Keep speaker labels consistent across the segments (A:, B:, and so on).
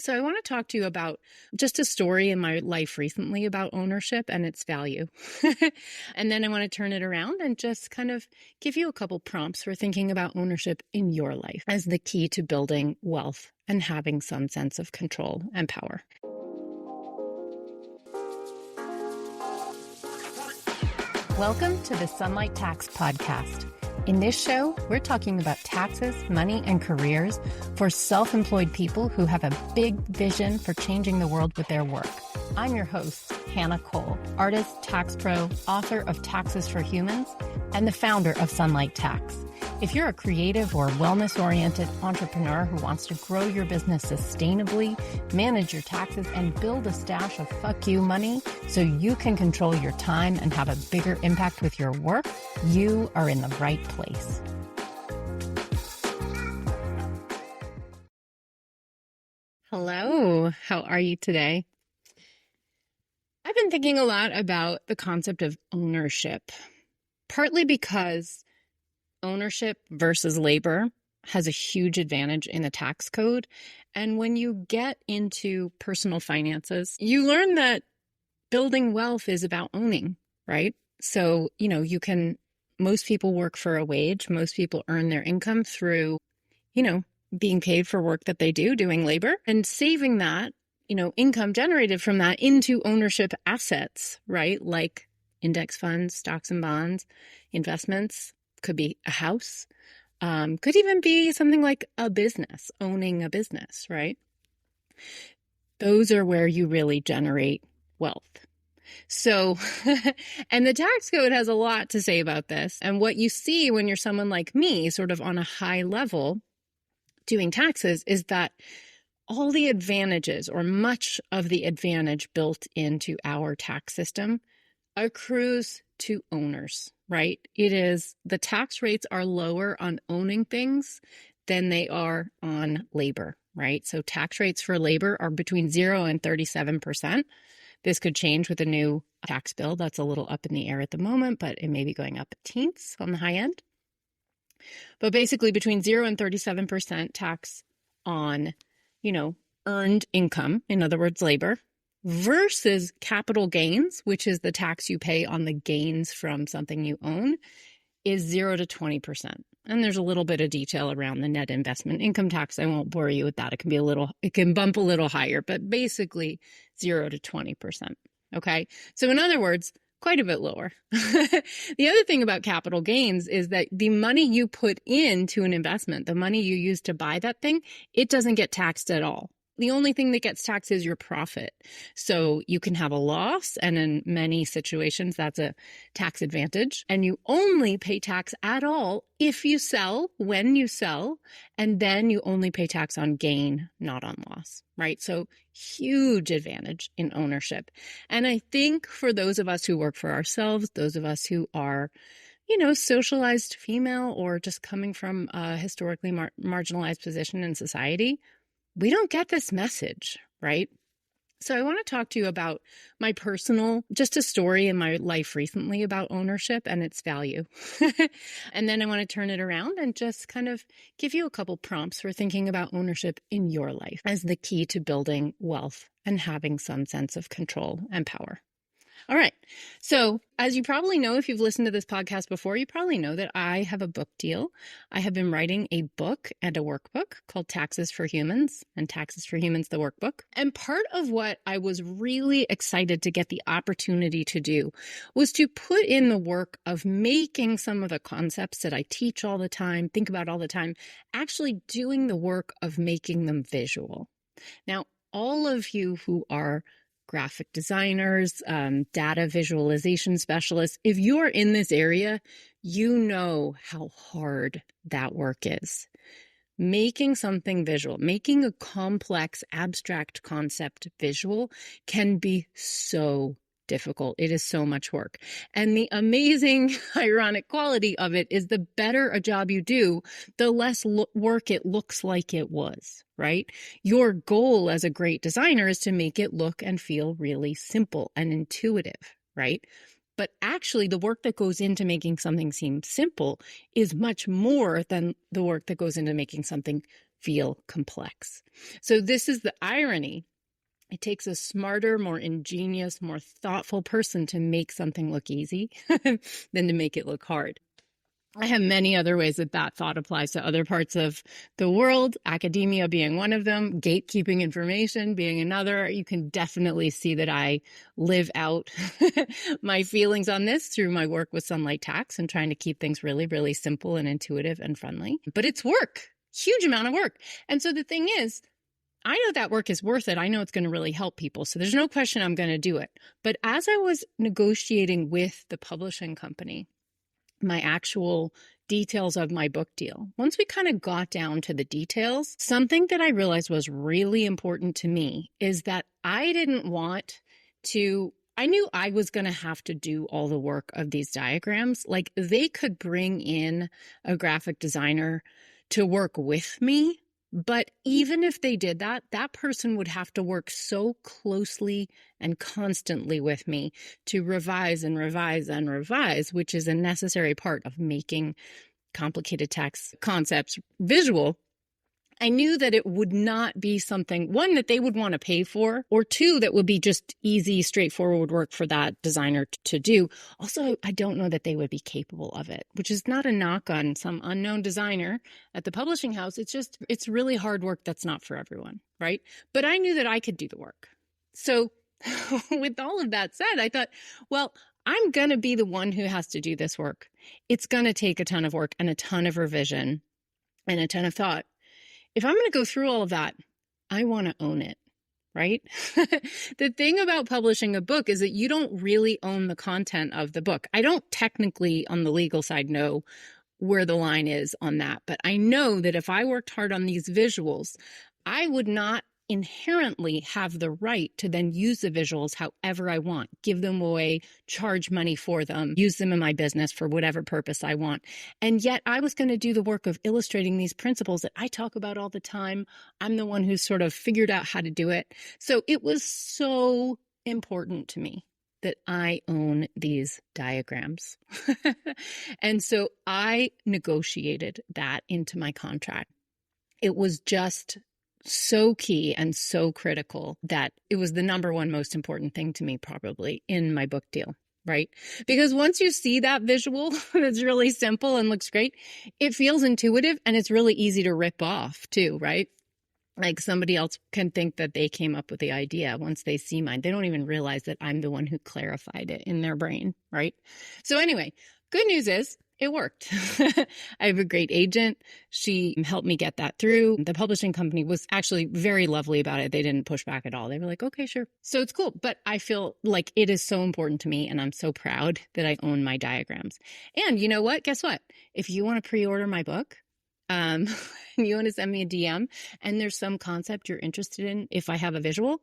A: So I want to talk to you about just a story in my life recently about ownership and its value. And then I want to turn it around and just kind of give you a couple prompts for thinking about ownership in your life as the key to building wealth and having some sense of control and power. Welcome to the Sunlight Tax Podcast. In this show, we're talking about taxes, money, and careers for self-employed people who have a big vision for changing the world with their work. I'm your host, Hannah Cole, artist, tax pro, author of Taxes for Humans, and the founder of Sunlight Tax. If you're a creative or wellness-oriented entrepreneur who wants to grow your business sustainably, manage your taxes, and build a stash of fuck you money so you can control your time and have a bigger impact with your work, you are in the right place. Hello, how are you today? I've been thinking a lot about the concept of ownership, partly because ownership versus labor has a huge advantage in the tax code. And when you get into personal finances, you learn that building wealth is about owning, right? So, most people work for a wage. Most people earn their income through, being paid for work that they do, doing labor, and saving that, income generated from that into ownership assets, right? Like index funds, stocks and bonds, investments. Could be a house, could even be something like a business, owning a business, right? Those are where you really generate wealth. So, and the tax code has a lot to say about this. And what you see when you're someone like me, sort of on a high level doing taxes, is that all the advantages or much of the advantage built into our tax system accrues to owners, right? It is the tax rates are lower on owning things than they are on labor, right? So tax rates for labor are between 0 and 37%. This could change with a new tax bill. That's a little up in the air at the moment, but it may be going up at teens on the high end. But basically between 0 and 37% tax on, earned income, in other words, labor, versus capital gains, which is the tax you pay on the gains from something you own, is 0 to 20%. And there's a little bit of detail around the net investment income tax. I won't bore you with that. It can bump a little higher, but basically 0 to 20%. Okay. So in other words, quite a bit lower. The other thing about capital gains is that the money you put into an investment, the money you use to buy that thing, it doesn't get taxed at all. The only thing that gets taxed is your profit. So you can have a loss, and in many situations, that's a tax advantage. And you only pay tax at all if you sell, when you sell, and then you only pay tax on gain, not on loss, right? So huge advantage in ownership. And I think for those of us who work for ourselves, those of us who are socialized female or just coming from a historically marginalized position in society, we don't get this message, right? So I want to talk to you about just a story in my life recently about ownership and its value. And then I want to turn it around and just kind of give you a couple prompts for thinking about ownership in your life as the key to building wealth and having some sense of control and power. All right. So as you probably know, if you've listened to this podcast before, you probably know that I have a book deal. I have been writing a book and a workbook called Taxes for Humans and Taxes for Humans, the workbook. And part of what I was really excited to get the opportunity to do was to put in the work of making some of the concepts that I teach all the time, think about all the time, actually doing the work of making them visual. Now, all of you who are graphic designers, data visualization specialists, if you are in this area, you know how hard that work is. Making something visual, making a complex, abstract concept visual can be so difficult. It is so much work. And the amazing, ironic quality of it is the better a job you do, the less work it looks like it was, right? Your goal as a great designer is to make it look and feel really simple and intuitive, right? But actually, the work that goes into making something seem simple is much more than the work that goes into making something feel complex. So this is the irony. It takes a smarter, more ingenious, more thoughtful person to make something look easy than to make it look hard. I have many other ways that that thought applies to other parts of the world, academia being one of them, gatekeeping information being another. You can definitely see that I live out my feelings on this through my work with Sunlight Tax and trying to keep things really, really simple and intuitive and friendly. But it's work, huge amount of work. And so the thing is, I know that work is worth it. I know it's going to really help people. So there's no question I'm going to do it. But as I was negotiating with the publishing company, my actual details of my book deal, once we kind of got down to the details, something that I realized was really important to me is that I didn't want to, I knew I was going to have to do all the work of these diagrams. Like they could bring in a graphic designer to work with me. But even if they did that, that person would have to work so closely and constantly with me to revise and revise and revise, which is a necessary part of making complicated text concepts visual. I knew that it would not be something, one, that they would want to pay for, or two, that would be just easy, straightforward work for that designer to do. Also, I don't know that they would be capable of it, which is not a knock on some unknown designer at the publishing house. It's just, it's really hard work that's not for everyone, right? But I knew that I could do the work. So with all of that said, I thought, well, I'm going to be the one who has to do this work. It's going to take a ton of work and a ton of revision and a ton of thought. If I'm going to go through all of that, I want to own it, right? The thing about publishing a book is that you don't really own the content of the book. I don't technically on the legal side know where the line is on that, but I know that if I worked hard on these visuals, I would not inherently have the right to then use the visuals however I want, give them away, charge money for them, use them in my business for whatever purpose I want. And yet I was going to do the work of illustrating these principles that I talk about all the time. I'm the one who's sort of figured out how to do it. So it was so important to me that I own these diagrams. And so I negotiated that into my contract. It was just so key and so critical that it was the number one most important thing to me probably in my book deal, right? Because once you see that visual that's really simple and looks great, it feels intuitive and it's really easy to rip off too, right? Like somebody else can think that they came up with the idea once they see mine. They don't even realize that I'm the one who clarified it in their brain, right? So anyway, good news is it worked. I have a great agent. She helped me get that through. The publishing company was actually very lovely about it. They didn't push back at all. They were like, okay, sure. So it's cool. But I feel like it is so important to me and I'm so proud that I own my diagrams. And you know what? Guess what? If you want to pre-order my book, and you want to send me a DM and there's some concept you're interested in, if I have a visual,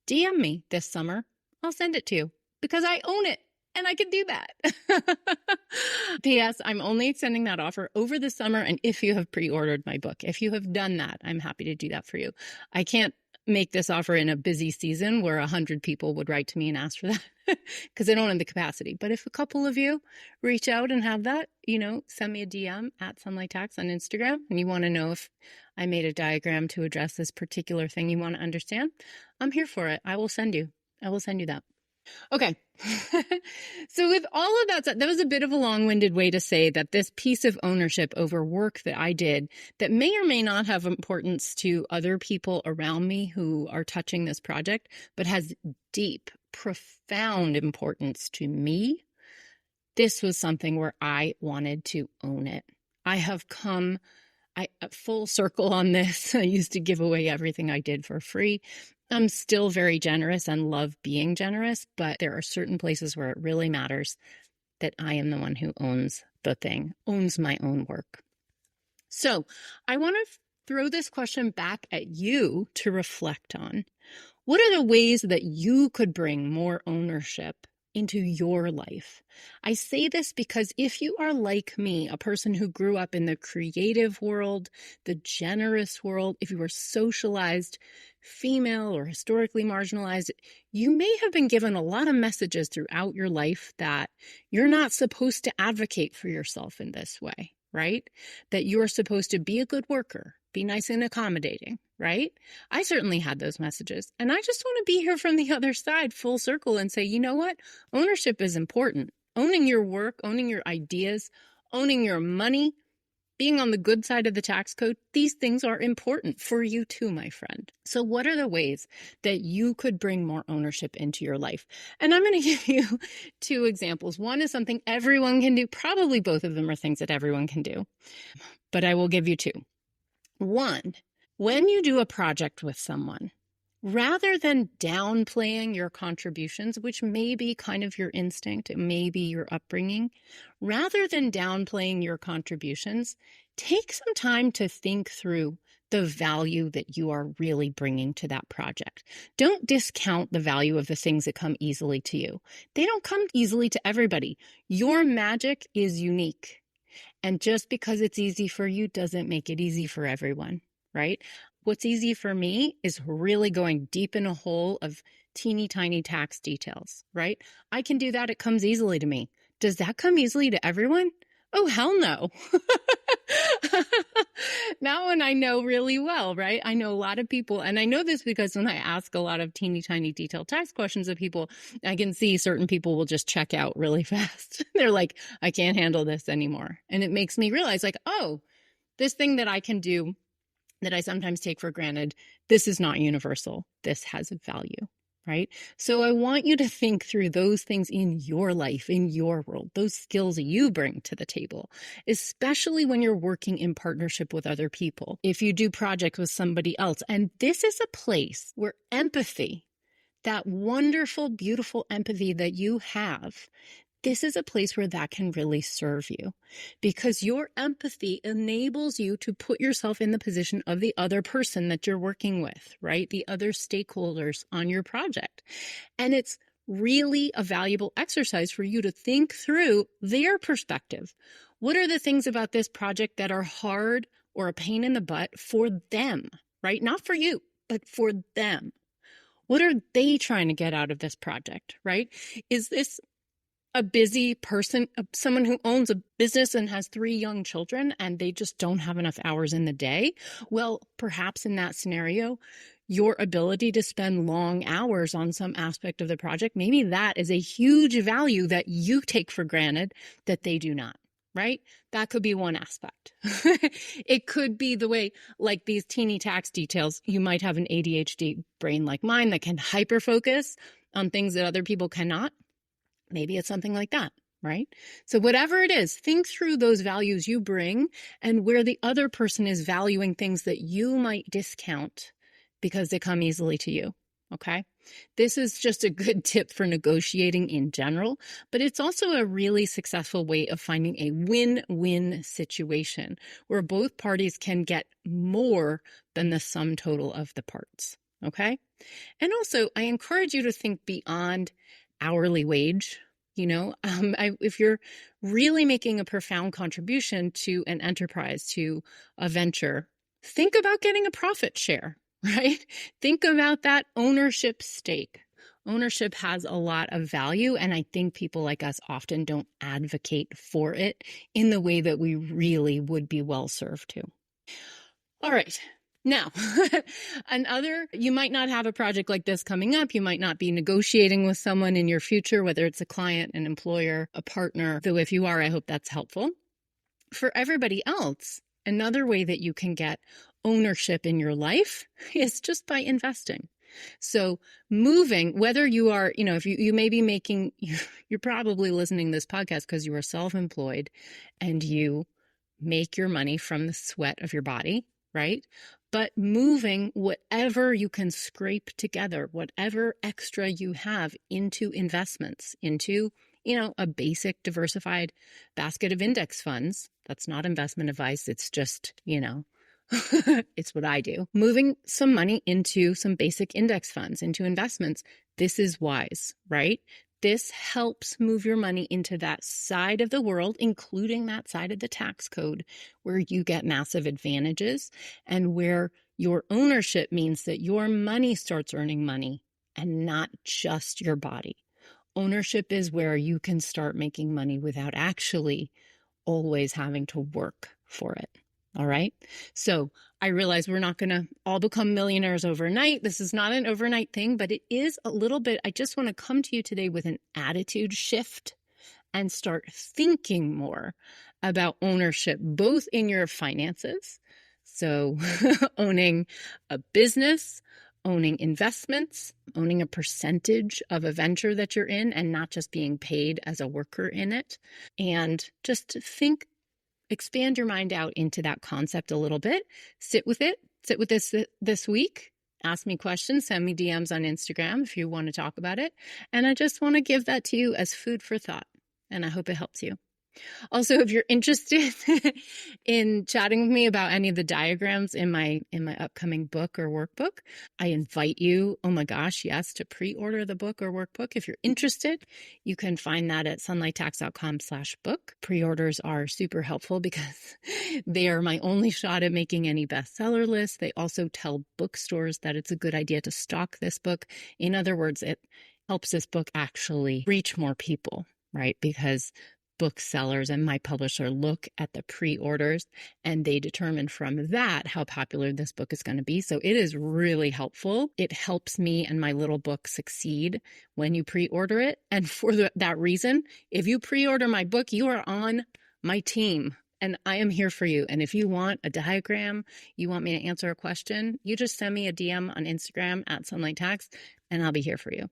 A: DM me this summer. I'll send it to you because I own it. And I can do that. P.S. I'm only extending that offer over the summer. And if you have pre-ordered my book, if you have done that, I'm happy to do that for you. I can't make this offer in a busy season where 100 people would write to me and ask for that because I don't have the capacity. But if a couple of you reach out and have that, send me a DM at Sunlight Tax on Instagram and you want to know if I made a diagram to address this particular thing you want to understand, I'm here for it. I will send you that. Okay. So with all of that was a bit of a long-winded way to say that this piece of ownership over work that I did that may or may not have importance to other people around me who are touching this project, but has deep, profound importance to me. This was something where I wanted to own it. I have come full circle on this. I used to give away everything I did for free. I'm still very generous and love being generous, but there are certain places where it really matters that I am the one who owns the thing, owns my own work. So I want to throw this question back at you to reflect on. What are the ways that you could bring more ownership into your life? I say this because if you are like me, a person who grew up in the creative world, the generous world, if you were socialized, female or historically marginalized, you may have been given a lot of messages throughout your life that you're not supposed to advocate for yourself in this way, right? That you're supposed to be a good worker, be nice and accommodating, right? I certainly had those messages. And I just want to be here from the other side, full circle, and say, you know what? Ownership is important. Owning your work, owning your ideas, owning your money, being on the good side of the tax code, these things are important for you too, my friend. So what are the ways that you could bring more ownership into your life? And I'm going to give you two examples. One is something everyone can do. Probably both of them are things that everyone can do, but I will give you two. One, when you do a project with someone, rather than downplaying your contributions, which may be kind of your instinct, it may be your upbringing, rather than downplaying your contributions, take some time to think through the value that you are really bringing to that project. Don't discount the value of the things that come easily to you. They don't come easily to everybody. Your magic is unique. And just because it's easy for you doesn't make it easy for everyone, right? What's easy for me is really going deep in a hole of teeny tiny tax details, right? I can do that. It comes easily to me. Does that come easily to everyone? Oh, hell no. That one I know really well, right? I know a lot of people, and I know this because when I ask a lot of teeny tiny detailed tax questions of people, I can see certain people will just check out really fast. They're like, I can't handle this anymore. And it makes me realize like, oh, this thing that I can do that I sometimes take for granted, this is not universal. This has value, right? So I want you to think through those things in your life, in your world, those skills you bring to the table, especially when you're working in partnership with other people. If you do projects with somebody else, and this is a place where empathy, that wonderful, beautiful empathy that you have, this is a place where that can really serve you because your empathy enables you to put yourself in the position of the other person that you're working with, right? The other stakeholders on your project. And it's really a valuable exercise for you to think through their perspective. What are the things about this project that are hard or a pain in the butt for them, right? Not for you, but for them. What are they trying to get out of this project, right? Is this a busy person, someone who owns a business and has 3 young children and they just don't have enough hours in the day? Well, perhaps in that scenario, your ability to spend long hours on some aspect of the project, maybe that is a huge value that you take for granted that they do not, right? That could be one aspect. It could be the way, like these teeny tax details, you might have an ADHD brain like mine that can hyper-focus on things that other people cannot. Maybe it's something like that, right? So whatever it is, think through those values you bring and where the other person is valuing things that you might discount because they come easily to you, okay? This is just a good tip for negotiating in general, but it's also a really successful way of finding a win-win situation where both parties can get more than the sum total of the parts, okay? And also, I encourage you to think beyond hourly wage. If you're really making a profound contribution to an enterprise, to a venture, think about getting a profit share, right? Think about that ownership stake. Ownership has a lot of value, and I think people like us often don't advocate for it in the way that we really would be well served to. All right. Now, you might not have a project like this coming up. You might not be negotiating with someone in your future, whether it's a client, an employer, a partner. Though if you are, I hope that's helpful. For everybody else, another way that you can get ownership in your life is just by investing. So moving, whether you are, if you may be making, you're probably listening to this podcast because you are self-employed and you make your money from the sweat of your body, right? But moving whatever you can scrape together, whatever extra you have into investments, into, a basic diversified basket of index funds. That's not investment advice. It's just, it's what I do. Moving some money into some basic index funds, into investments. This is wise, right? This helps move your money into that side of the world, including that side of the tax code, where you get massive advantages and where your ownership means that your money starts earning money and not just your body. Ownership is where you can start making money without actually always having to work for it. All right. So I realize we're not going to all become millionaires overnight. This is not an overnight thing, but it is a little bit. I just want to come to you today with an attitude shift and start thinking more about ownership, both in your finances. So owning a business, owning investments, owning a percentage of a venture that you're in and not just being paid as a worker in it. And just expand your mind out into that concept a little bit. Sit with it. Sit with this week. Ask me questions. Send me DMs on Instagram if you want to talk about it. And I just want to give that to you as food for thought. And I hope it helps you. Also, if you're interested in chatting with me about any of the diagrams in my upcoming book or workbook, I invite you, oh my gosh, yes, to pre-order the book or workbook. If you're interested, you can find that at sunlighttax.com/book. Pre-orders are super helpful because they are my only shot at making any bestseller lists. They also tell bookstores that it's a good idea to stock this book. In other words, it helps this book actually reach more people, right? Because booksellers and my publisher look at the pre-orders and they determine from that how popular this book is going to be. So it is really helpful. It helps me and my little book succeed when you pre-order it. And for that reason, if you pre-order my book, you are on my team and I am here for you. And if you want a diagram, you want me to answer a question, you just send me a DM on Instagram at Sunlight Tax and I'll be here for you.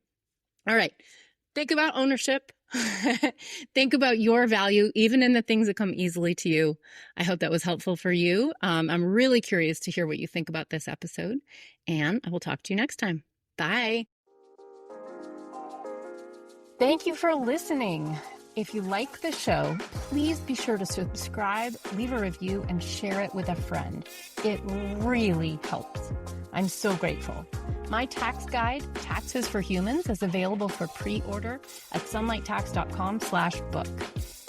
A: All right. Think about ownership. Think about your value, even in the things that come easily to you. I hope that was helpful for you. I'm really curious to hear what you think about this episode, and I will talk to you next time. Bye. Thank you for listening. If you like the show, please be sure to subscribe, leave a review, and share it with a friend. It really helps. I'm so grateful. My tax guide, Taxes for Humans, is available for pre-order at sunlighttax.com/book.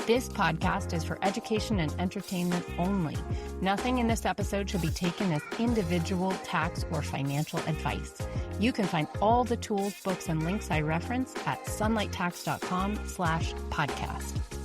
A: This podcast is for education and entertainment only. Nothing in this episode should be taken as individual tax or financial advice. You can find all the tools, books, and links I reference at sunlighttax.com/podcast.